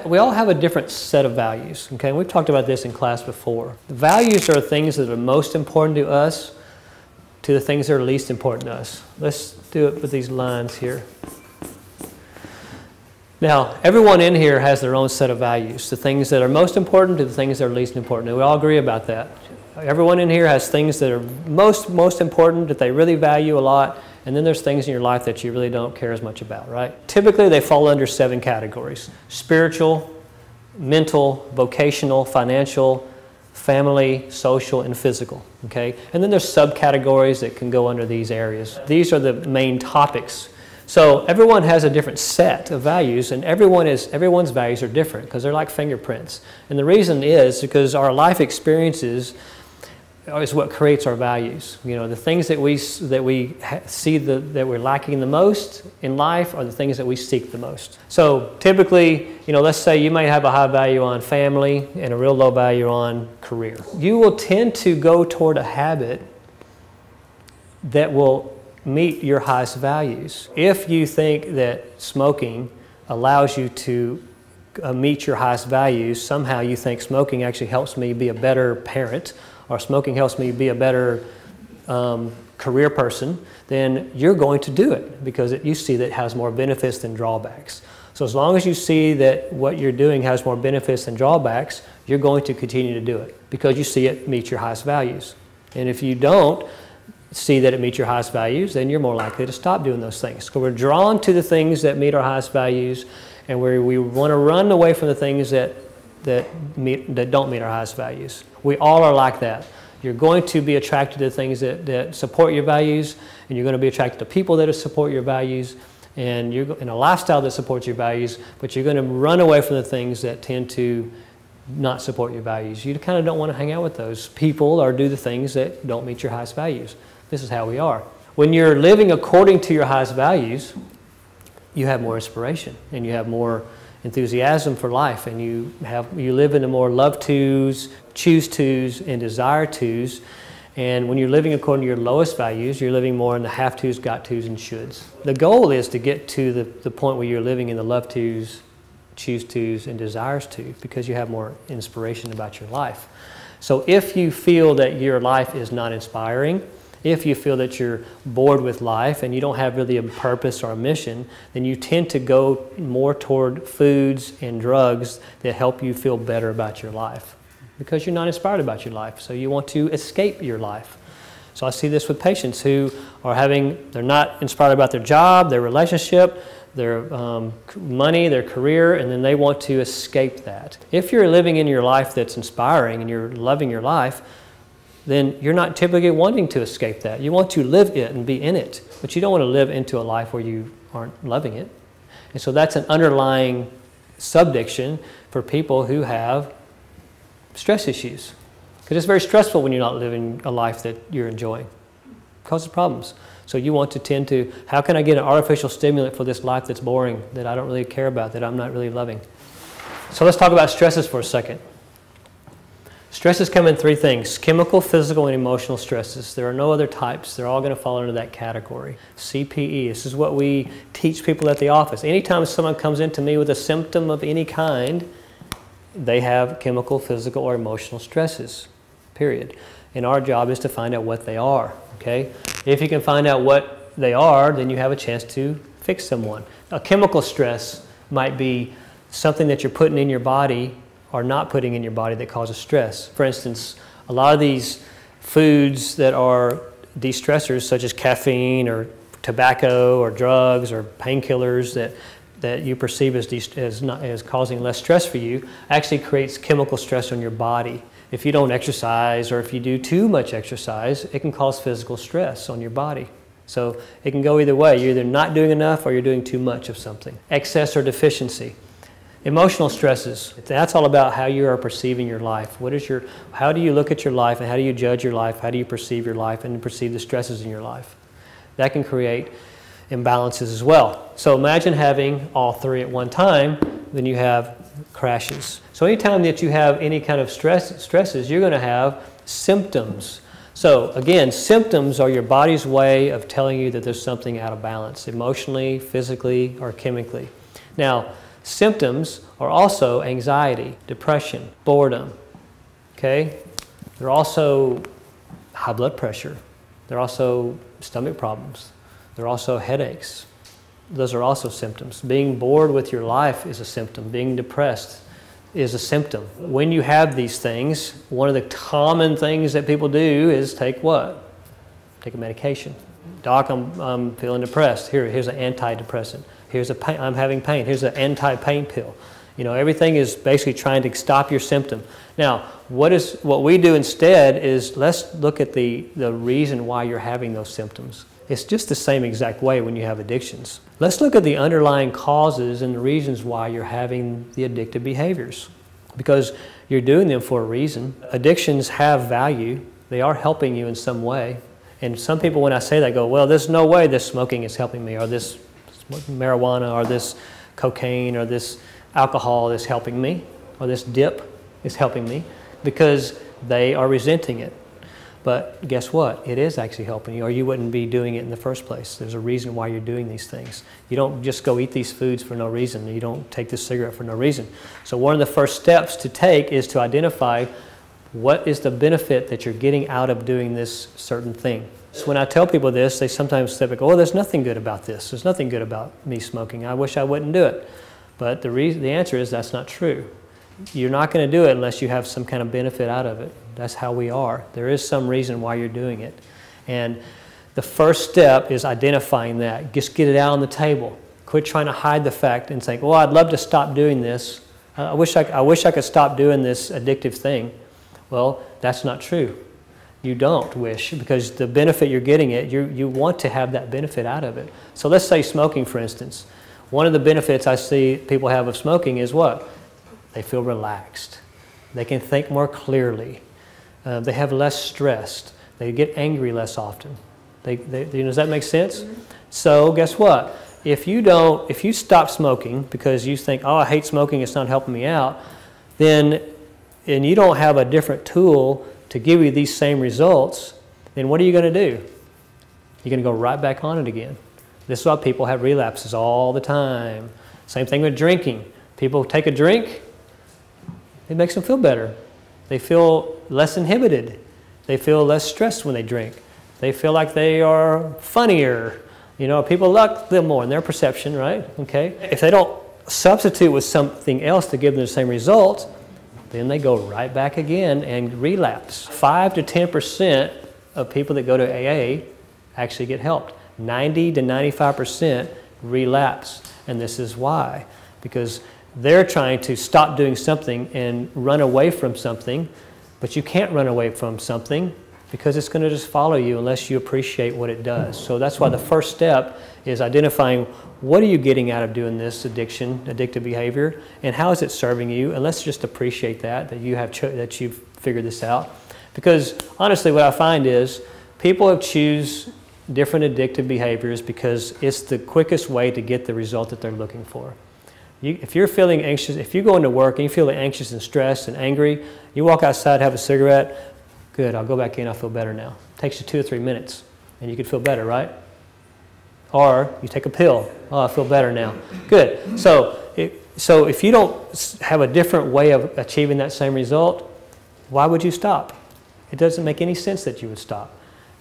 we all have a different set of values, okay? We've talked about this in class before. The values are things that are most important to us to the things that are least important to us. Let's do it with these lines here. Now, everyone in here has their own set of values. The things that are most important to the things that are least important. And we all agree about that. Everyone in here has things that are most important, that they really value a lot, and then there's things in your life that you really don't care as much about, right? Typically, they fall under 7 categories: spiritual, mental, vocational, financial, family, social, and physical, okay? And then there's subcategories that can go under these areas. These are the main topics. So everyone has a different set of values, and everyone's values are different because they're like fingerprints. And the reason is because our life experiences is what creates our values. You know, the things that we see that we're lacking the most in life are the things that we seek the most. So typically, you know, let's say you might have a high value on family and a real low value on career. You will tend to go toward a habit that will meet your highest values. If you think that smoking allows you to meet your highest values, somehow you think smoking actually helps me be a better parent, or smoking helps me be a better career person, then you're going to do it because you see that it has more benefits than drawbacks. So as long as you see that what you're doing has more benefits than drawbacks, you're going to continue to do it because you see it meet your highest values. And if you don't see that it meets your highest values, then you're more likely to stop doing those things. So we're drawn to the things that meet our highest values, and we want to run away from the things that don't meet our highest values. We all are like that. You're going to be attracted to things that support your values, and you're going to be attracted to people that support your values, and you're in a lifestyle that supports your values, but you're going to run away from the things that tend to not support your values. You kind of don't want to hang out with those people or do the things that don't meet your highest values. This is how we are. When you're living according to your highest values, you have more inspiration and you have more enthusiasm for life, and you live in the more love tos, choose tos, and desire tos. And when you're living according to your lowest values, you're living more in the have tos, got tos, and shoulds. The goal is to get to the point where you're living in the love tos, choose tos, and desires tos, because you have more inspiration about your life. So if you feel that your life is not inspiring, if you feel that you're bored with life and you don't have really a purpose or a mission, then you tend to go more toward foods and drugs that help you feel better about your life because you're not inspired about your life. So you want to escape your life. So I see this with patients who are they're not inspired about their job, their relationship, their money, their career, and then they want to escape that. If you're living in your life that's inspiring and you're loving your life, then you're not typically wanting to escape that. You want to live it and be in it, but you don't want to live into a life where you aren't loving it. And so that's an underlying subdiction for people who have stress issues. Because it's very stressful when you're not living a life that you're enjoying. It causes problems. So you want to tend to, how can I get an artificial stimulant for this life that's boring, that I don't really care about, that I'm not really loving? So let's talk about stresses for a second. Stresses come in 3 things: chemical, physical, and emotional stresses. There are no other types. They're all going to fall into that category. CPE, this is what we teach people at the office. Anytime someone comes into me with a symptom of any kind, they have chemical, physical, or emotional stresses, period. And our job is to find out what they are, okay? If you can find out what they are, then you have a chance to fix someone. A chemical stress might be something that you're putting in your body or not putting in your body that causes stress. For instance, a lot of these foods that are de-stressors, such as caffeine or tobacco or drugs or painkillers that you perceive as causing less stress for you, actually creates chemical stress on your body. If you don't exercise or if you do too much exercise, it can cause physical stress on your body. So it can go either way. You're either not doing enough or you're doing too much of something. Excess or deficiency. Emotional stresses, that's all about how you are perceiving your life. How do you look at your life, and how do you judge your life? How do you perceive your life and perceive the stresses in your life? That can create imbalances as well. So imagine having all 3 at one time, then you have crashes. So anytime that you have any kind of stresses, you're going to have symptoms. So again, symptoms are your body's way of telling you that there's something out of balance, emotionally, physically, or chemically. Now, Symptoms are also anxiety, depression, boredom, okay? They're also high blood pressure. They're also stomach problems. They're also headaches. Those are also symptoms. Being bored with your life is a symptom. Being depressed is a symptom. When you have these things, one of the common things that people do is take what? Take a medication. Doc, I'm feeling depressed. Here's an antidepressant. I'm having pain. Here's an anti-pain pill. You know, everything is basically trying to stop your symptom. Now, what we do instead is let's look at the reason why you're having those symptoms. It's just the same exact way when you have addictions. Let's look at the underlying causes and the reasons why you're having the addictive behaviors. Because you're doing them for a reason. Addictions have value. They are helping you in some way. And some people, when I say that, go, well, there's no way this smoking is helping me, or this marijuana, or this cocaine, or this alcohol is helping me, or this dip is helping me, because they are resenting it. But guess what? It is actually helping you, or you wouldn't be doing it in the first place. There's a reason why you're doing these things. You don't just go eat these foods for no reason. You don't take this cigarette for no reason. So one of the first steps to take is to identify what is the benefit that you're getting out of doing this certain thing. So when I tell people this, they sometimes say, oh, there's nothing good about this. There's nothing good about me smoking. I wish I wouldn't do it. But the answer is that's not true. You're not going to do it unless you have some kind of benefit out of it. That's how we are. There is some reason why you're doing it. And the first step is identifying that. Just get it out on the table. Quit trying to hide the fact and saying, well, I'd love to stop doing this. I wish I could stop doing this addictive thing. Well, that's not true. You don't wish, because the benefit you're getting it, you want to have that benefit out of it. So let's say smoking, for instance. One of the benefits I see people have of smoking is what? They feel relaxed. They can think more clearly. They have less stress. They get angry less often. Does that make sense? Mm-hmm. So guess what? If you stop smoking because you think, oh, I hate smoking, it's not helping me out, and you don't have a different tool to give you these same results, then what are you going to do? You're going to go right back on it again. This is why people have relapses all the time. Same thing with drinking. People take a drink, it makes them feel better. They feel less inhibited. They feel less stressed when they drink. They feel like they are funnier. You know, people like them more in their perception, right? Okay. If they don't substitute with something else to give them the same results, then they go right back again and relapse. 5 to 10% of people that go to AA actually get helped. 90 to 95% relapse. And this is why. Because they're trying to stop doing something and run away from something, but you can't run away from something because it's going to just follow you unless you appreciate what it does. So that's why the first step is identifying what are you getting out of doing this addictive behavior, and how is it serving you, and let's just appreciate that you've figured this out. Because honestly what I find is people have choose different addictive behaviors because it's the quickest way to get the result that they're looking for. If you're feeling anxious, if you go into work and you feel anxious and stressed and angry, you walk outside, have a cigarette, good, I'll go back in, I'll feel better now. It takes you 2 or 3 minutes and you can feel better, right? Or you take a pill, oh, I feel better now. Good. So if you don't have a different way of achieving that same result, why would you stop? It doesn't make any sense that you would stop.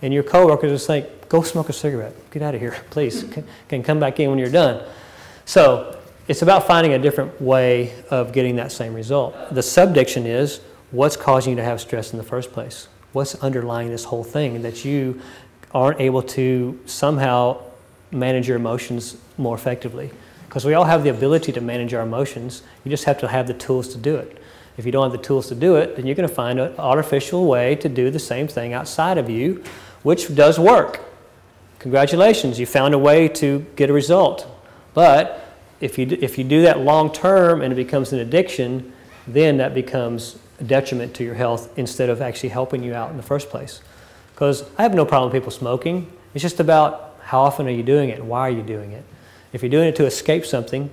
And your coworkers will say, go smoke a cigarette. Get out of here, please. Can come back in when you're done. So it's about finding a different way of getting that same result. The subdiction is what's causing you to have stress in the first place? What's underlying this whole thing that you aren't able to somehow manage your emotions more effectively? Because we all have the ability to manage our emotions. You just have to have the tools to do it. If you don't have the tools to do it, then you're going to find an artificial way to do the same thing outside of you, which does work. Congratulations, you found a way to get a result. But if you do that long term and it becomes an addiction, then that becomes a detriment to your health instead of actually helping you out in the first place. Because I have no problem with people smoking. It's just about how often are you doing it and why are you doing it. If you're doing it to escape something,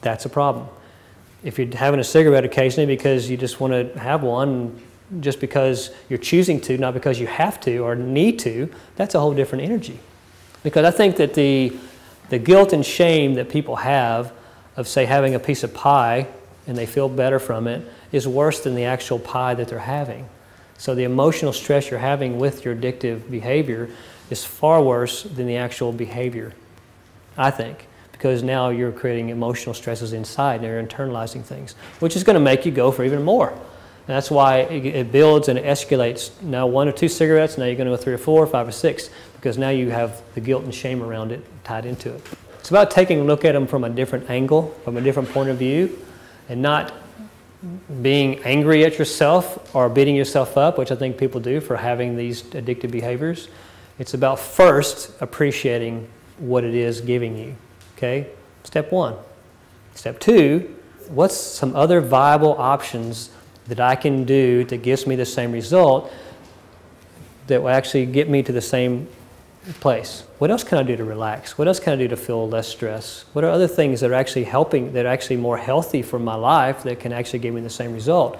that's a problem. If you're having a cigarette occasionally because you just want to have one, just because you're choosing to, not because you have to or need to, that's a whole different energy. Because I think that the guilt and shame that people have of, say, having a piece of pie and they feel better from it is worse than the actual pie that they're having. So the emotional stress you're having with your addictive behavior is far worse than the actual behavior, I think, because now you're creating emotional stresses inside and you're internalizing things, which is going to make you go for even more. And that's why it builds and it escalates. Now 1 or 2 cigarettes, now you're going to go 3 or 4, 5 or 6, because now you have the guilt and shame around it tied into it. It's about taking a look at them from a different angle, from a different point of view, and not being angry at yourself or beating yourself up, which I think people do for having these addictive behaviors. It's about first appreciating what it is giving you, okay? Step 1. Step 2, what's some other viable options that I can do that gives me the same result that will actually get me to the same place? What else can I do to relax? What else can I do to feel less stress? What are other things that are actually helping, that are actually more healthy for my life that can actually give me the same result?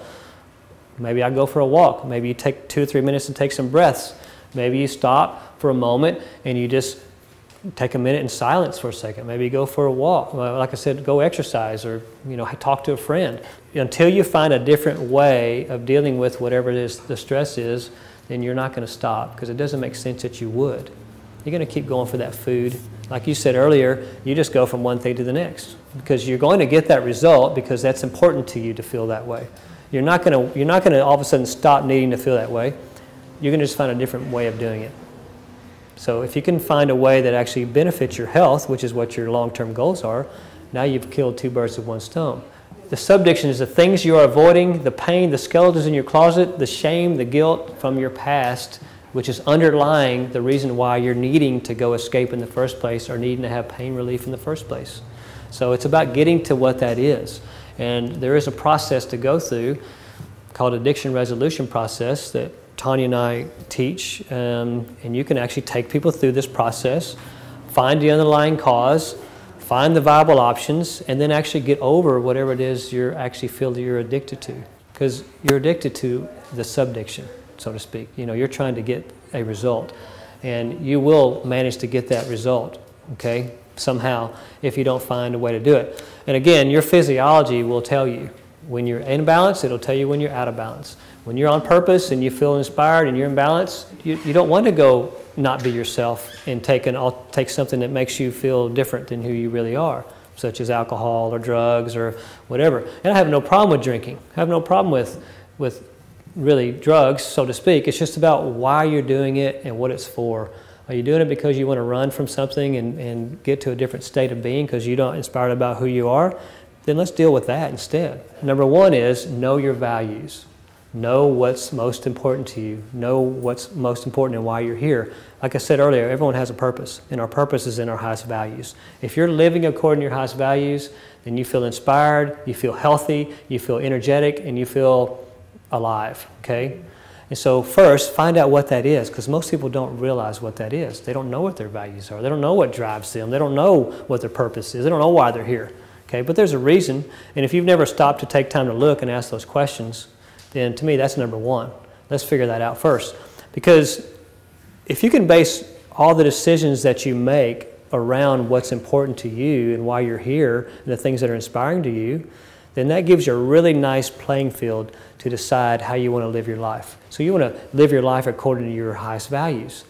Maybe I go for a walk. Maybe you take 2 or 3 minutes to take some breaths. Maybe you stop for a moment and you just take a minute in silence for a second. Maybe go for a walk. Like I said, go exercise or talk to a friend. Until you find a different way of dealing with whatever it is the stress is, then you're not going to stop, because it doesn't make sense that you would. You're going to keep going for that food. Like you said earlier, you just go from one thing to the next because you're going to get that result because that's important to you to feel that way. You're not going to all of a sudden stop needing to feel that way. You're going to just find a different way of doing it. So if you can find a way that actually benefits your health, which is what your long-term goals are, now you've killed 2 birds with 1 stone. The subdiction is the things you are avoiding, the pain, the skeletons in your closet, the shame, the guilt from your past, which is underlying the reason why you're needing to go escape in the first place or needing to have pain relief in the first place. So it's about getting to what that is. And there is a process to go through called addiction resolution process that Tanya and I teach, and you can actually take people through this process, find the underlying cause, find the viable options, and then actually get over whatever it is you actually feel that you're addicted to. Because you're addicted to the subdiction, so to speak. You're trying to get a result, and you will manage to get that result, okay, somehow, if you don't find a way to do it. And again, your physiology will tell you. When you're in balance, it'll tell you when you're out of balance. When you're on purpose and you feel inspired and you're in balance, you don't want to go not be yourself and take something that makes you feel different than who you really are, such as alcohol or drugs or whatever. And I have no problem with drinking. I have no problem with really drugs, so to speak. It's just about why you're doing it and what it's for. Are you doing it because you want to run from something and get to a different state of being because you're not inspired about who you are? Then let's deal with that instead. Number 1 is know your values. Know what's most important to you. Know what's most important and why you're here. Like I said earlier, everyone has a purpose, and our purpose is in our highest values. If you're living according to your highest values, then you feel inspired, you feel healthy, you feel energetic, and you feel alive, okay? And so first, find out what that is, because most people don't realize what that is. They don't know what their values are. They don't know what drives them. They don't know what their purpose is. They don't know why they're here. Okay, but there's a reason, and if you've never stopped to take time to look and ask those questions, then to me that's number 1. Let's figure that out first. Because if you can base all the decisions that you make around what's important to you and why you're here and the things that are inspiring to you, then that gives you a really nice playing field to decide how you want to live your life. So you want to live your life according to your highest values.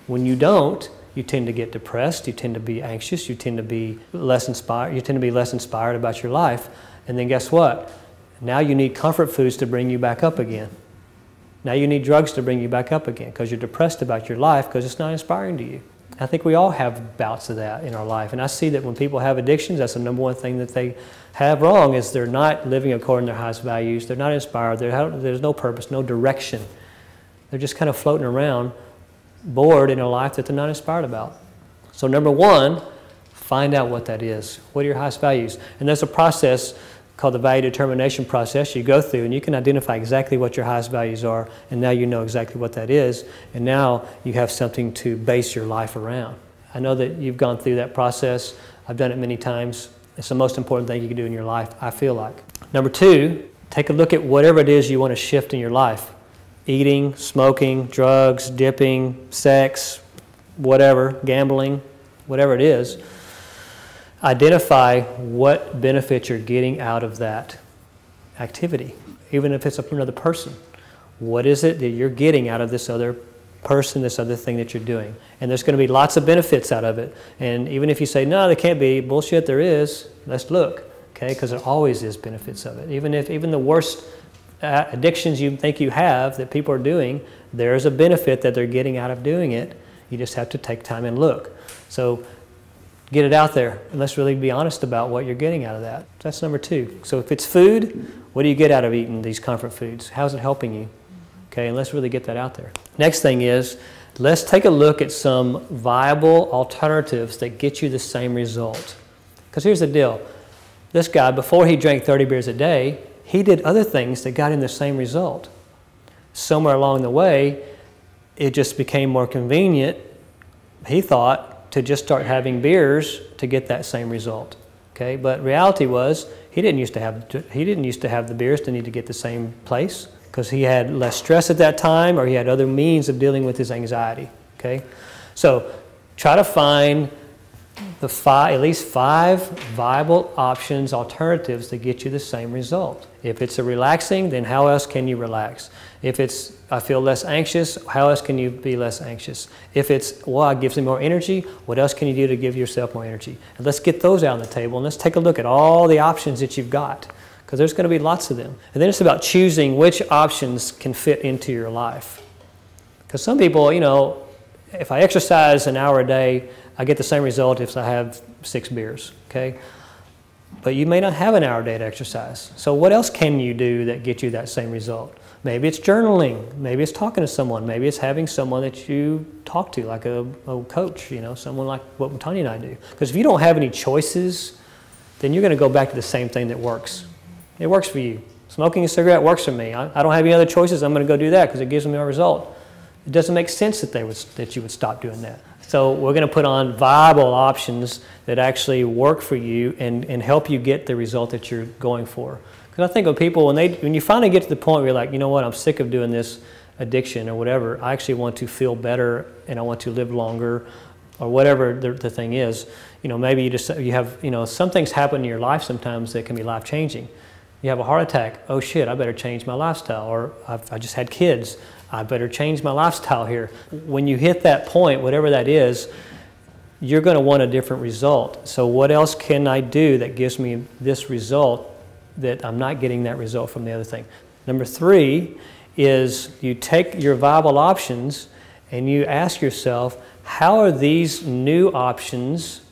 When you don't, you tend to get depressed, you tend to be anxious, you tend to be less inspired about your life, and then guess what? Now you need comfort foods to bring you back up again. Now you need drugs to bring you back up again because you're depressed about your life because it's not inspiring to you. I think we all have bouts of that in our life, and I see that when people have addictions, that's the number 1 thing that they have wrong is they're not living according to their highest values, they're not inspired, there's no purpose, no direction. They're just kind of floating around bored in a life that they're not inspired about. So number 1, find out what that is. What are your highest values? And there's a process called the value determination process you go through, and you can identify exactly what your highest values are, and now you know exactly what that is, and now you have something to base your life around. I know that you've gone through that process. I've done it many times. It's the most important thing you can do in your life, I feel like. Number 2, take a look at whatever it is you want to shift in your life. Eating, smoking, drugs, dipping, sex, whatever, gambling, whatever it is. identify what benefit you're getting out of that activity, even if it's another person. What is it that you're getting out of this other person, this other thing that you're doing? And there's going to be lots of benefits out of it. And even if you say, no, there can't be, bullshit, there is, let's look, okay? Because there always is benefits of it. Even the worst addictions you think you have that people are doing, there's a benefit that they're getting out of doing it. You just have to take time and look. So get it out there, and let's really be honest about what you're getting out of that. That's number 2. So if it's food, what do you get out of eating these comfort foods? How's it helping you? Okay, and let's really get that out there. Next thing is, let's take a look at some viable alternatives that get you the same result. Because here's the deal. This guy, before he drank 30 beers a day, he did other things that got him the same result. Somewhere along the way, it just became more convenient, he thought, to just start having beers to get that same result. Okay, but reality was, he didn't used to have the beers to need to get the same place, because he had less stress at that time, or he had other means of dealing with his anxiety. Okay, so try to find at least 5 viable options, alternatives that get you the same result. If it's a relaxing, then how else can you relax? If it's, I feel less anxious, how else can you be less anxious? If it's, well, it gives me more energy, what else can you do to give yourself more energy? And let's get those out on the table, and let's take a look at all the options that you've got, because there's going to be lots of them. And then it's about choosing which options can fit into your life. Because some people, you know, if I exercise an hour a day, I get the same result if I have 6 beers, okay? But you may not have an hour a day to exercise. So what else can you do that gets you that same result? Maybe it's journaling. Maybe it's talking to someone. Maybe it's having someone that you talk to, like a coach, you know, someone like what Tanya and I do. Because if you don't have any choices, then you're going to go back to the same thing that works. It works for you. Smoking a cigarette works for me. I don't have any other choices. I'm going to go do that because it gives me a result. It doesn't make sense that you would stop doing that. So we're going to put on viable options that actually work for you and help you get the result that you're going for. Because I think when people, when you finally get to the point where you're like, you know what, I'm sick of doing this addiction or whatever, I actually want to feel better and I want to live longer or whatever the thing is. You know, maybe you have, you know, some things happen in your life sometimes that can be life-changing. You have a heart attack, oh shit, I better change my lifestyle. Or I just had kids, I better change my lifestyle here. When you hit that point, whatever that is, you're going to want a different result. So what else can I do that gives me this result that I'm not getting that result from the other thing? Number 3 is you take your viable options and you ask yourself, how are these new options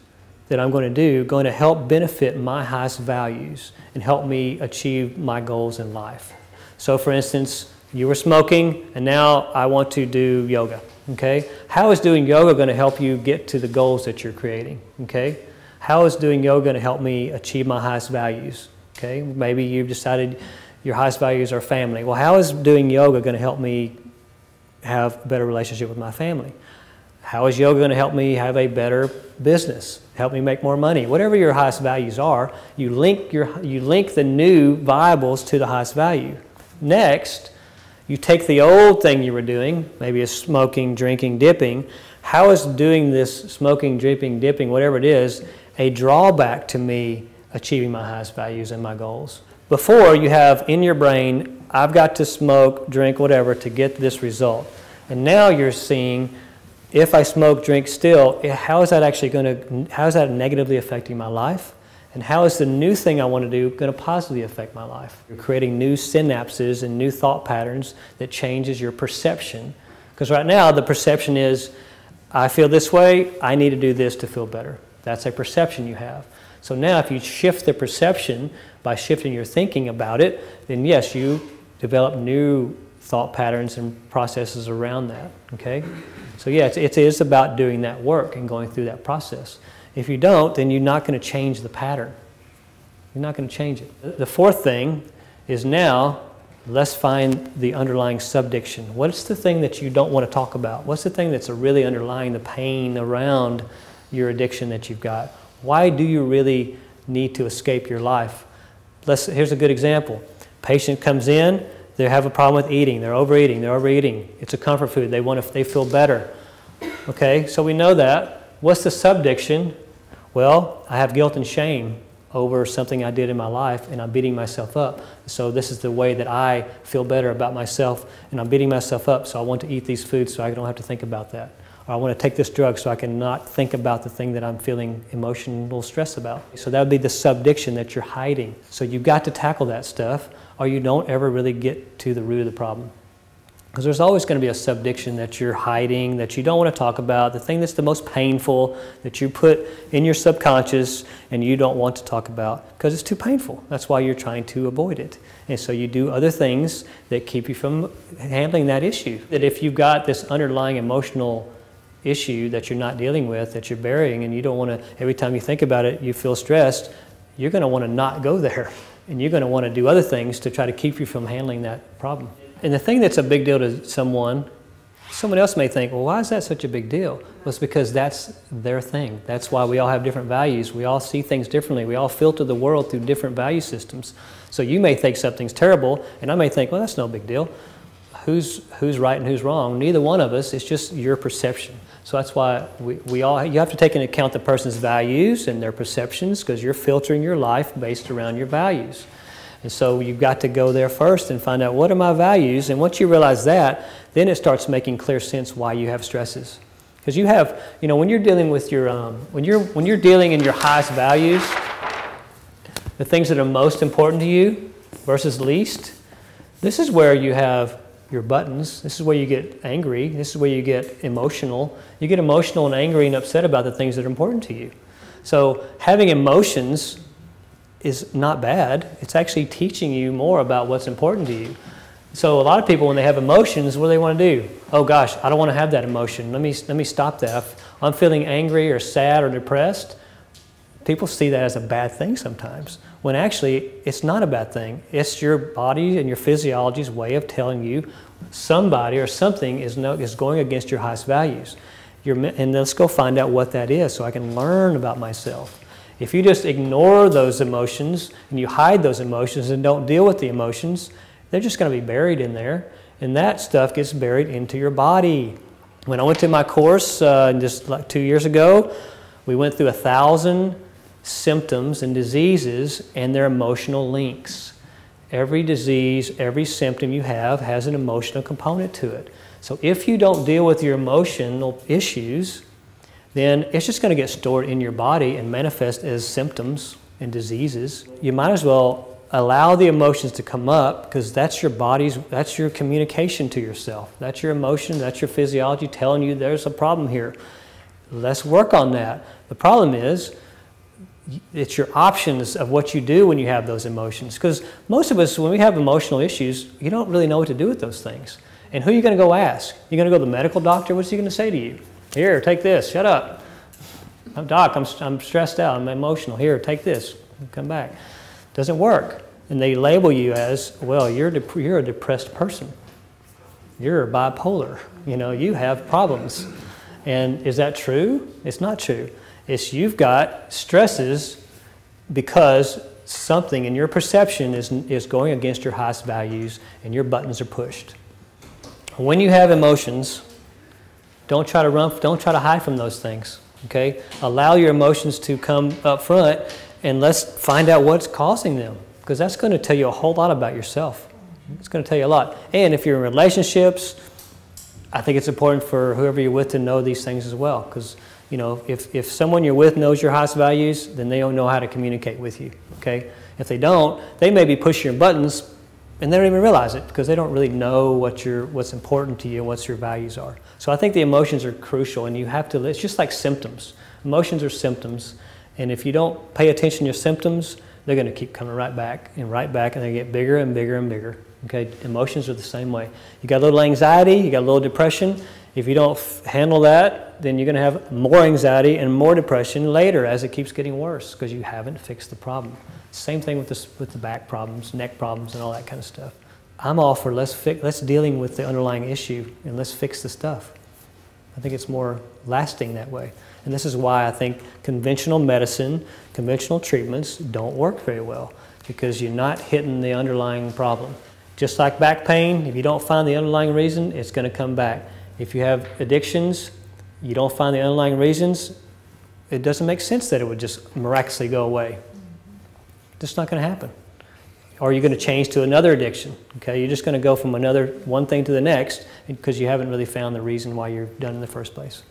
that I'm going to do going to help benefit my highest values and help me achieve my goals in life? So for instance, you were smoking and now I want to do yoga, okay? How is doing yoga going to help you get to the goals that you're creating, okay? How is doing yoga going to help me achieve my highest values, okay? Maybe you've decided your highest values are family. Well, how is doing yoga going to help me have a better relationship with my family? How is yoga going to help me have a better business, help me make more money? Whatever your highest values are, you link the new viables to the highest value. Next, you take the old thing you were doing, maybe it's smoking, drinking, dipping. How is doing this smoking, drinking, dipping, whatever it is, a drawback to me achieving my highest values and my goals? Before, you have in your brain, I've got to smoke, drink, whatever to get this result. And now you're seeing, if I smoke, drink still, how is that negatively affecting my life? And how is the new thing I want to do going to positively affect my life? You're creating new synapses and new thought patterns that changes your perception. Because right now the perception is, I feel this way, I need to do this to feel better. That's a perception you have. So now if you shift the perception by shifting your thinking about it, then yes, you develop new thought patterns and processes around that, okay? So yeah, it is about doing that work and going through that process. If you don't, then you're not going to change the pattern. You're not going to change it. The 4th thing is now, let's find the underlying subdiction. What's the thing that you don't want to talk about? What's the thing that's really underlying the pain around your addiction that you've got? Why do you really need to escape your life? Here's a good example. Patient comes in, they have a problem with eating, they're overeating. It's a comfort food, they feel better. Okay, so we know that. What's the subdiction? Well, I have guilt and shame over something I did in my life, and I'm beating myself up. So this is the way that I feel better about myself, and I'm beating myself up, so I want to eat these foods so I don't have to think about that. Or I want to take this drug so I can not think about the thing that I'm feeling emotional stress about. So that would be the subdiction that you're hiding. So you've got to tackle that stuff, or you don't ever really get to the root of the problem. Because there's always going to be a subdiction that you're hiding, that you don't want to talk about, the thing that's the most painful, that you put in your subconscious and you don't want to talk about because it's too painful. That's why you're trying to avoid it. And so you do other things that keep you from handling that issue. That if you've got this underlying emotional issue that you're not dealing with, that you're burying, and you don't want to, every time you think about it, you feel stressed, you're going to want to not go there. And you're going to want to do other things to try to keep you from handling that problem. And the thing that's a big deal to someone else may think, well, why is that such a big deal? Well, it's because that's their thing. That's why we all have different values. We all see things differently. We all filter the world through different value systems. So you may think something's terrible, and I may think, well, that's no big deal. Who's right and who's wrong? Neither one of us. It's just your perception. So that's why you have to take into account the person's values and their perceptions, because you're filtering your life based around your values. And so you've got to go there first and find out, what are my values? And once you realize that, then it starts making clear sense why you have stresses. Because you have, when you're dealing with your, when you're dealing in your highest values, the things that are most important to you versus least, this is where you have your buttons. This is where you get angry. This is where you get emotional. You get emotional and angry and upset about the things that are important to you. So having emotions is not bad. It's actually teaching you more about what's important to you. So a lot of people, when they have emotions, what do they want to do? Oh gosh, I don't want to have that emotion. Let me stop that. If I'm feeling angry or sad or depressed, people see that as a bad thing sometimes, when actually it's not a bad thing. It's your body and your physiology's way of telling you somebody or something is going against your highest values. And let's go find out what that is so I can learn about myself. If you just ignore those emotions and you hide those emotions and don't deal with the emotions, they're just going to be buried in there, and that stuff gets buried into your body. When I went to my course just like 2 years ago, we went through 1,000 symptoms and diseases and their emotional links. Every disease, every symptom you have has an emotional component to it. So if you don't deal with your emotional issues, then it's just going to get stored in your body and manifest as symptoms and diseases. You might as well allow the emotions to come up, because that's your communication to yourself. That's your emotion, that's your physiology telling you there's a problem here. Let's work on that. The problem is, it's your options of what you do when you have those emotions. Because most of us, when we have emotional issues, you don't really know what to do with those things. And who are you going to go ask? You're going to go to the medical doctor? What's he going to say to you? Here, take this. Shut up. Doc, I'm stressed out. I'm emotional. Here, take this. Come back. Doesn't work. And they label you as, well, you're a depressed person. You're bipolar. You have problems. And is that true? It's not true. It's you've got stresses because something in your perception is going against your highest values, and your buttons are pushed. When you have emotions, don't try to hide from those things, okay? Allow your emotions to come up front, and let's find out what's causing them, because that's going to tell you a whole lot about yourself. It's going to tell you a lot. And if you're in relationships, I think it's important for whoever you're with to know these things as well, because if someone you're with knows your highest values, then they don't know how to communicate with you, okay? If they don't, they may be pushing your buttons, and they don't even realize it, because they don't really know what's important to you and what your values are. So I think the emotions are crucial, and you have to, it's just like symptoms. Emotions are symptoms, and if you don't pay attention to your symptoms, they're going to keep coming right back, and they get bigger and bigger and bigger. Okay, emotions are the same way. You got a little anxiety, you got a little depression. If you don't handle that, then you're going to have more anxiety and more depression later as it keeps getting worse, because you haven't fixed the problem. Same thing with the back problems, neck problems, and all that kind of stuff. I'm all for let's dealing with the underlying issue, and let's fix the stuff. I think it's more lasting that way. And this is why I think conventional medicine, conventional treatments don't work very well, because you're not hitting the underlying problem. Just like back pain, if you don't find the underlying reason, it's going to come back. If you have addictions, you don't find the underlying reasons, it doesn't make sense that it would just miraculously go away. It's not going to happen. Or you're going to change to another addiction. Okay, you're just going to go from one thing to the next because you haven't really found the reason why you're done in the first place.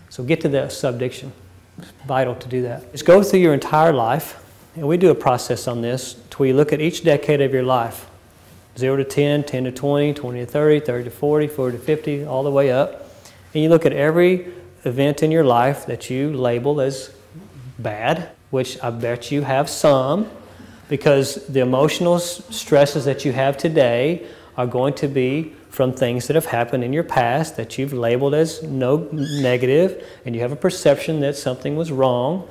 So get to the sub-addiction. It's vital to do that. Just go through your entire life, and we do a process on this to where you look at each decade of your life. 0 to 10, 10 to 20, 20 to 30, 30 to 40, 40 to 50, all the way up. And you look at every event in your life that you label as bad, which I bet you have some, because the emotional stresses that you have today are going to be from things that have happened in your past that you've labeled as negative, and you have a perception that something was wrong.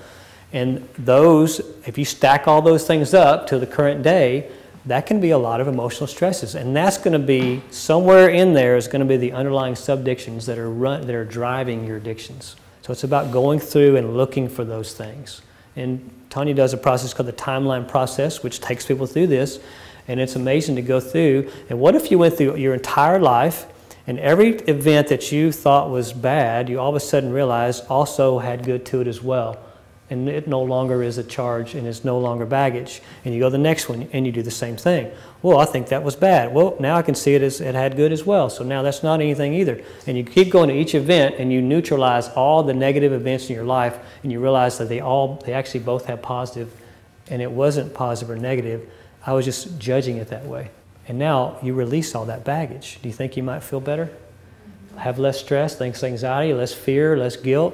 And those, if you stack all those things up to the current day, that can be a lot of emotional stresses. And that's going to be, somewhere in there is going to be the underlying sub-addictions that are driving your addictions. So it's about going through and looking for those things. And Tanya does a process called the timeline process, which takes people through this. And it's amazing to go through. And what if you went through your entire life, and every event that you thought was bad, you all of a sudden realize also had good to it as well. And it no longer is a charge and is no longer baggage. And you go to the next one and you do the same thing. Well, I think that was bad. Well, now I can see it as it had good as well. So now that's not anything either. And you keep going to each event and you neutralize all the negative events in your life, and you realize that they actually both have positive, and it wasn't positive or negative. I was just judging it that way. And now you release all that baggage. Do you think you might feel better? Have less stress, less anxiety, less fear, less guilt?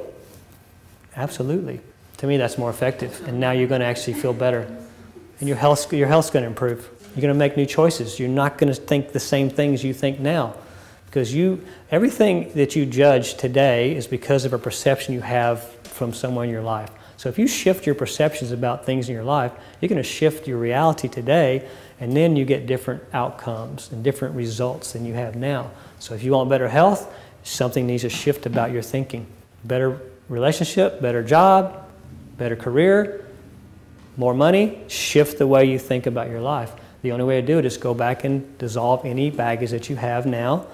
Absolutely. To me, that's more effective. And now you're going to actually feel better. And your health's going to improve. You're going to make new choices. You're not going to think the same things you think now. Because everything that you judge today is because of a perception you have from somewhere in your life. So if you shift your perceptions about things in your life, you're going to shift your reality today, and then you get different outcomes and different results than you have now. So if you want better health, something needs to shift about your thinking. Better relationship, better job, better career, more money. Shift the way you think about your life. The only way to do it is go back and dissolve any baggage that you have now,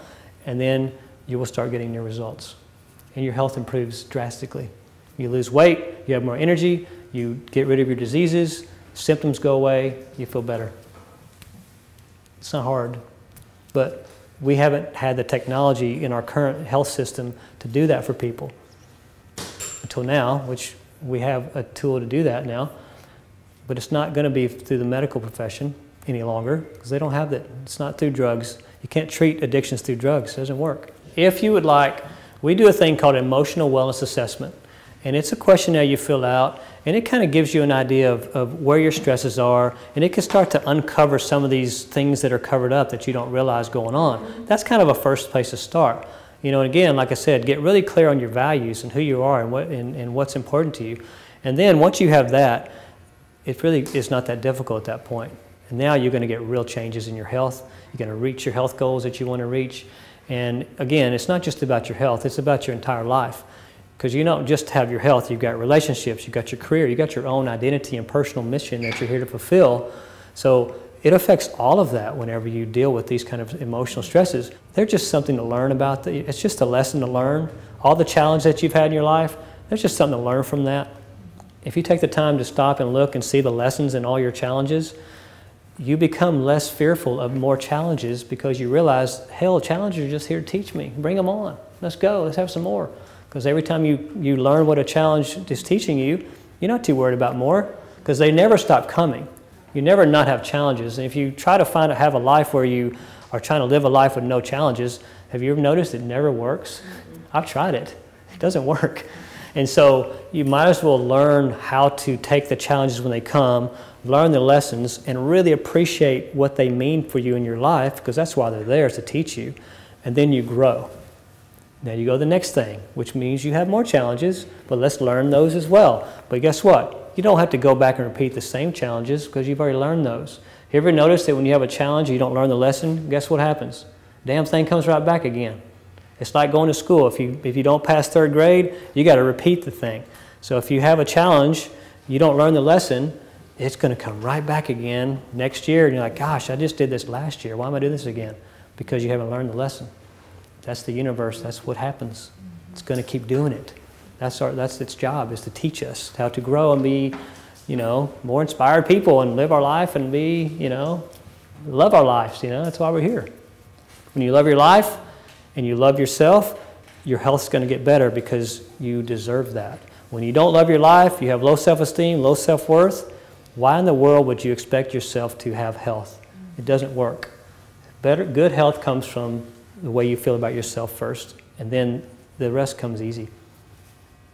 and then you will start getting your results. And your health improves drastically. You lose weight, you have more energy, you get rid of your diseases, symptoms go away, you feel better. It's not hard, but we haven't had the technology in our current health system to do that for people until now, which we have a tool to do that now, but it's not going to be through the medical profession any longer because they don't have that. It's not through drugs. You can't treat addictions through drugs. It doesn't work. If you would like, we do a thing called emotional wellness assessment. And it's a questionnaire you fill out, and it kind of gives you an idea of where your stresses are, and it can start to uncover some of these things that are covered up that you don't realize going on. That's kind of a first place to start. You know, and again, like I said, get really clear on your values and who you are and what's important to you. And then once you have that, it really is not that difficult at that point. And now you're going to get real changes in your health. You're going to reach your health goals that you want to reach. And again, it's not just about your health, it's about your entire life. Because you don't just have your health, you've got relationships, you've got your career, you've got your own identity and personal mission that you're here to fulfill. So it affects all of that whenever you deal with these kind of emotional stresses. They're just something to learn about. It's just a lesson to learn. All the challenge that you've had in your life, there's just something to learn from that. If you take the time to stop and look and see the lessons in all your challenges, you become less fearful of more challenges because you realize, hell, challenges are just here to teach me. Bring them on. Let's go. Let's have some more. Because every time you learn what a challenge is teaching you, you're not too worried about more because they never stop coming. You never not have challenges. And if you try to have a life where you are trying to live a life with no challenges, have you ever noticed it never works? I've tried it. It doesn't work. And so you might as well learn how to take the challenges when they come, learn the lessons, and really appreciate what they mean for you in your life, because that's why they're there, is to teach you. And then you grow. Now you go to the next thing, which means you have more challenges, but let's learn those as well. But guess what? You don't have to go back and repeat the same challenges because you've already learned those. You ever notice that when you have a challenge, you don't learn the lesson, guess what happens? Damn thing comes right back again. It's like going to school. If you don't pass third grade, you got to repeat the thing. So if you have a challenge, you don't learn the lesson, it's going to come right back again next year. And you're like, gosh, I just did this last year. Why am I doing this again? Because you haven't learned the lesson. That's the universe. That's what happens. It's going to keep doing it. That's its job, is to teach us how to grow and be, more inspired people and live our life and be, love our lives. That's why we're here. When you love your life and you love yourself, your health's going to get better because you deserve that. When you don't love your life, you have low self-esteem, low self-worth, why in the world would you expect yourself to have health? It doesn't work. Good health comes from the way you feel about yourself first, and then the rest comes easy.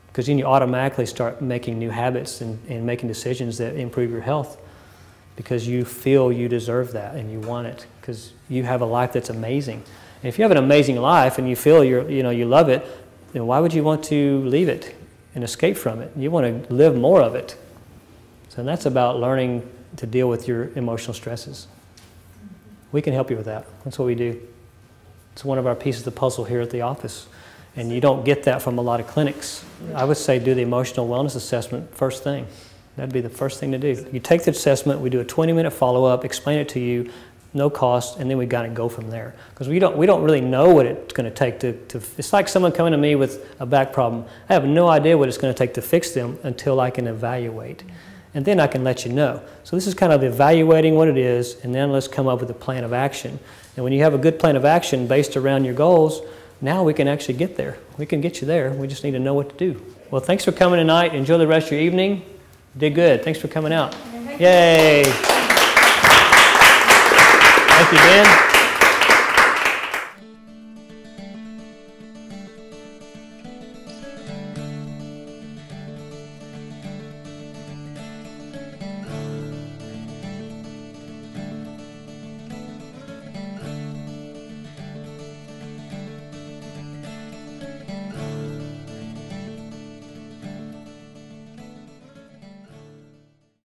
Because then you automatically start making new habits and making decisions that improve your health because you feel you deserve that and you want it because you have a life that's amazing. And if you have an amazing life and you feel you love it, then why would you want to leave it and escape from it? You want to live more of it. So that's about learning to deal with your emotional stresses. We can help you with that. That's what we do. It's one of our pieces of the puzzle here at the office. And you don't get that from a lot of clinics. I would say do the emotional wellness assessment first thing. That'd be the first thing to do. You take the assessment, we do a 20-minute follow-up, explain it to you, no cost, and then we got to go from there. Because we don't really know what it's going to take to it's like someone coming to me with a back problem. I have no idea what it's going to take to fix them until I can evaluate. And then I can let you know. So this is kind of evaluating what it is, and then let's come up with a plan of action. And when you have a good plan of action based around your goals, now we can actually get there. We can get you there. We just need to know what to do. Well, thanks for coming tonight. Enjoy the rest of your evening. You did good. Thanks for coming out. Yay. Thank you, Ben.